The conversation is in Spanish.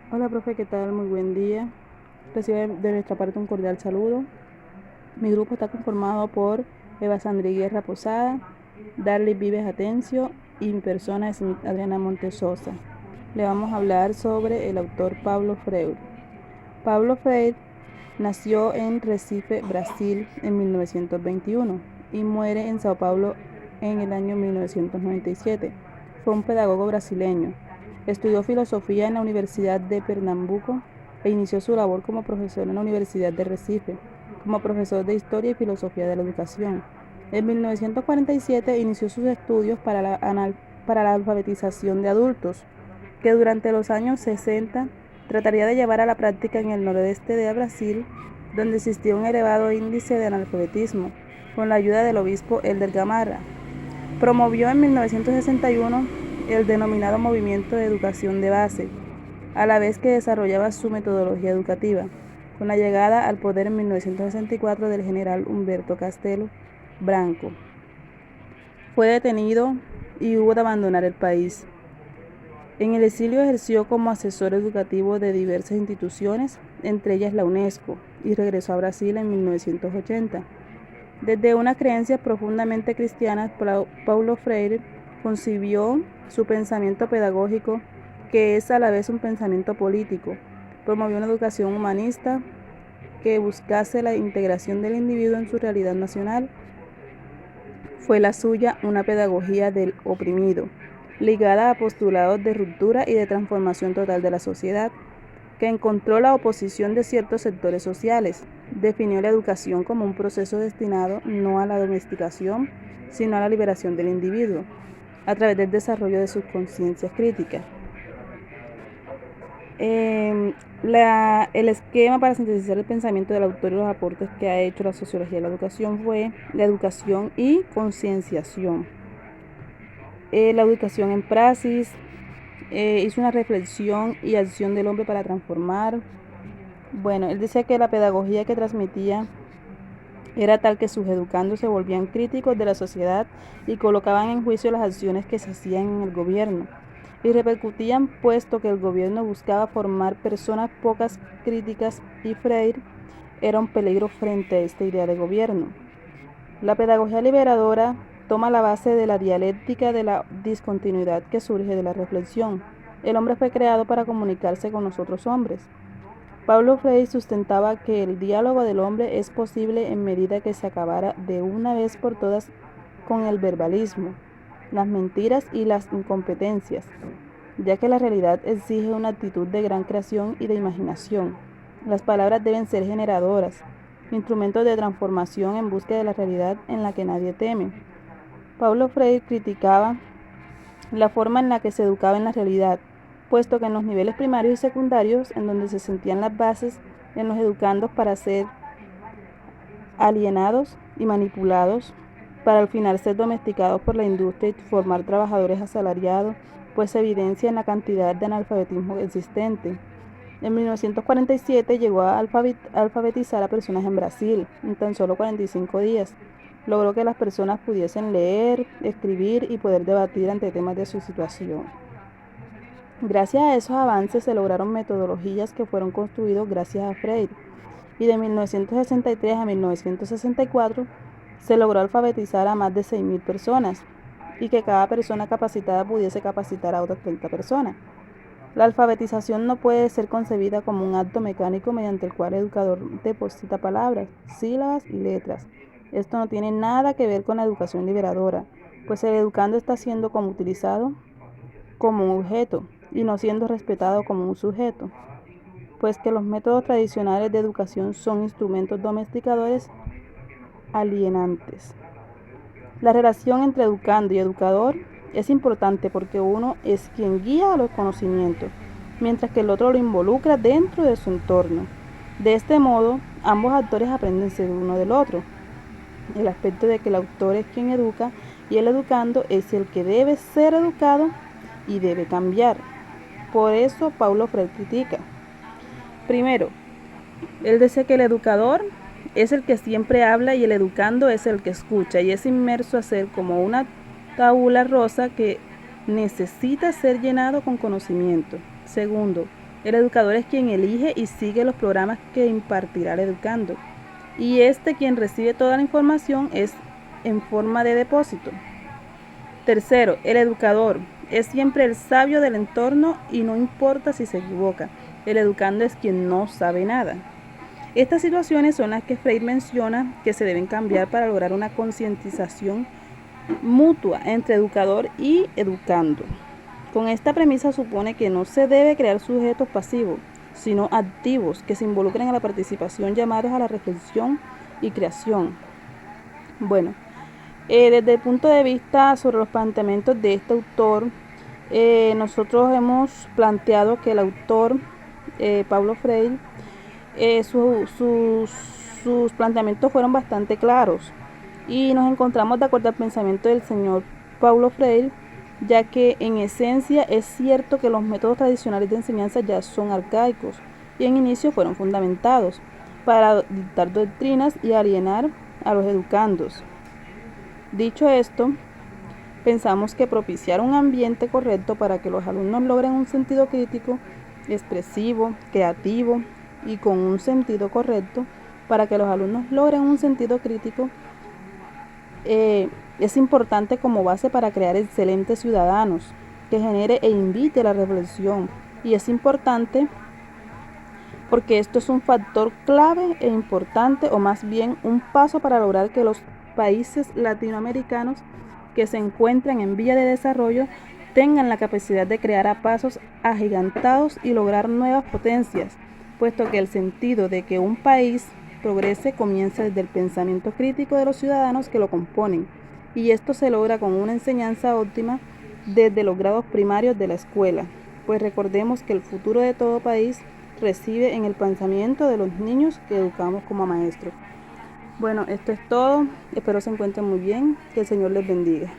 Hola, profe, ¿qué tal? Muy buen día. Recibe de nuestra parte un cordial saludo. Mi grupo está conformado por Eva Sandri Guerra Posada, Darly Vives Atencio y mi persona es Adriana Montesosa. Le vamos a hablar sobre el autor Paulo Freire. Paulo Freire nació en Recife, Brasil, en 1921 y muere en Sao Paulo en el año 1997. Fue un pedagogo brasileño. Estudió filosofía en la Universidad de Pernambuco e inició su labor como profesor en la Universidad de Recife, como profesor de Historia y Filosofía de la Educación. En 1947 inició sus estudios para la alfabetización de adultos, que durante los años 60 trataría de llevar a la práctica en el noroeste de Brasil, donde existía un elevado índice de analfabetismo, con la ayuda del obispo Helder Gamarra. Promovió en 1961 el denominado Movimiento de Educación de Base, a la vez que desarrollaba su metodología educativa, con la llegada al poder en 1964 del general Humberto Castelo Branco. Fue detenido y hubo de abandonar el país. En el exilio ejerció como asesor educativo de diversas instituciones, entre ellas la UNESCO, y regresó a Brasil en 1980. Desde unas creencias profundamente cristianas, Paulo Freire concibió su pensamiento pedagógico, que es a la vez un pensamiento político. Promovió una educación humanista que buscase la integración del individuo en su realidad nacional. Fue la suya una pedagogía del oprimido, ligada a postulados de ruptura y de transformación total de la sociedad, que encontró la oposición de ciertos sectores sociales. Definió la educación como un proceso destinado no a la domesticación, sino a la liberación del individuo, a través del desarrollo de sus conciencias críticas. El esquema para sintetizar el pensamiento del autor y los aportes que ha hecho la sociología de la educación fue la educación y concienciación. La educación en praxis, hizo una reflexión y acción del hombre para transformar. Bueno, él decía que la pedagogía que transmitía era tal que sus educandos se volvían críticos de la sociedad y colocaban en juicio las acciones que se hacían en el gobierno y repercutían, puesto que el gobierno buscaba formar personas pocas críticas, y Freire era un peligro frente a esta idea de gobierno. La pedagogía liberadora toma la base de la dialéctica de la discontinuidad que surge de la reflexión. El hombre fue creado para comunicarse con los otros hombres. Paulo Freire sustentaba que el diálogo del hombre es posible en medida que se acabara de una vez por todas con el verbalismo, las mentiras y las incompetencias, ya que la realidad exige una actitud de gran creación y de imaginación. Las palabras deben ser generadoras, instrumentos de transformación en búsqueda de la realidad en la que nadie teme. Paulo Freire criticaba la forma en la que se educaba en la realidad, puesto que en los niveles primarios y secundarios, en donde se sentían las bases en los educandos para ser alienados y manipulados, para al final ser domesticados por la industria y formar trabajadores asalariados, pues se evidencia en la cantidad de analfabetismo existente. En 1947 llegó a alfabetizar a personas en Brasil en tan solo 45 días. Logró que las personas pudiesen leer, escribir y poder debatir ante temas de su situación. Gracias a esos avances se lograron metodologías que fueron construidos gracias a Freire, y de 1963 a 1964 se logró alfabetizar a más de 6.000 personas y que cada persona capacitada pudiese capacitar a otras 30 personas. La alfabetización no puede ser concebida como un acto mecánico mediante el cual el educador deposita palabras, sílabas y letras. Esto no tiene nada que ver con la educación liberadora, pues el educando está siendo como utilizado como un objeto y no siendo respetado como un sujeto, pues que los métodos tradicionales de educación son instrumentos domesticadores alienantes. La relación entre educando y educador es importante porque uno es quien guía a los conocimientos, mientras que el otro lo involucra dentro de su entorno. De este modo, ambos actores aprenden ser uno del otro. El aspecto de que el autor es quien educa y el educando es el que debe ser educado y debe cambiar. Por eso Paulo Freire critica. Primero, él dice que el educador es el que siempre habla y el educando es el que escucha y es inmerso a ser como una tabula rosa que necesita ser llenado con conocimiento. Segundo, El educador es quien elige y sigue los programas que impartirá el educando. Y quien recibe toda la información es en forma de depósito. Tercero, el educador es siempre el sabio del entorno y no importa si se equivoca. El educando es quien no sabe nada. Estas situaciones son las que Freire menciona que se deben cambiar para lograr una concientización mutua entre educador y educando. Con esta premisa supone que no se debe crear sujetos pasivos, sino activos que se involucren a la participación, llamados a la reflexión y creación. Bueno, desde el punto de vista sobre los planteamientos de este autor, nosotros hemos planteado que el autor, Paulo Freire, sus planteamientos fueron bastante claros y nos encontramos de acuerdo al pensamiento del señor Paulo Freire, ya que en esencia es cierto que los métodos tradicionales de enseñanza ya son arcaicos y en inicio fueron fundamentados para dictar doctrinas y alienar a los educandos. Dicho esto, pensamos que propiciar un ambiente correcto para que los alumnos logren un sentido crítico, expresivo, creativo y con un sentido correcto, para que los alumnos logren un sentido crítico, es importante como base para crear excelentes ciudadanos, que genere e invite a la reflexión. Y es importante porque esto es un factor clave e importante, o más bien un paso para lograr que los países latinoamericanos que se encuentran en vía de desarrollo tengan la capacidad de crear a pasos agigantados y lograr nuevas potencias, puesto que el sentido de que un país progrese comienza desde el pensamiento crítico de los ciudadanos que lo componen, y esto se logra con una enseñanza óptima desde los grados primarios de la escuela, pues recordemos que el futuro de todo país reside en el pensamiento de los niños que educamos como maestros. Bueno, esto es todo, espero se encuentren muy bien, que el Señor les bendiga.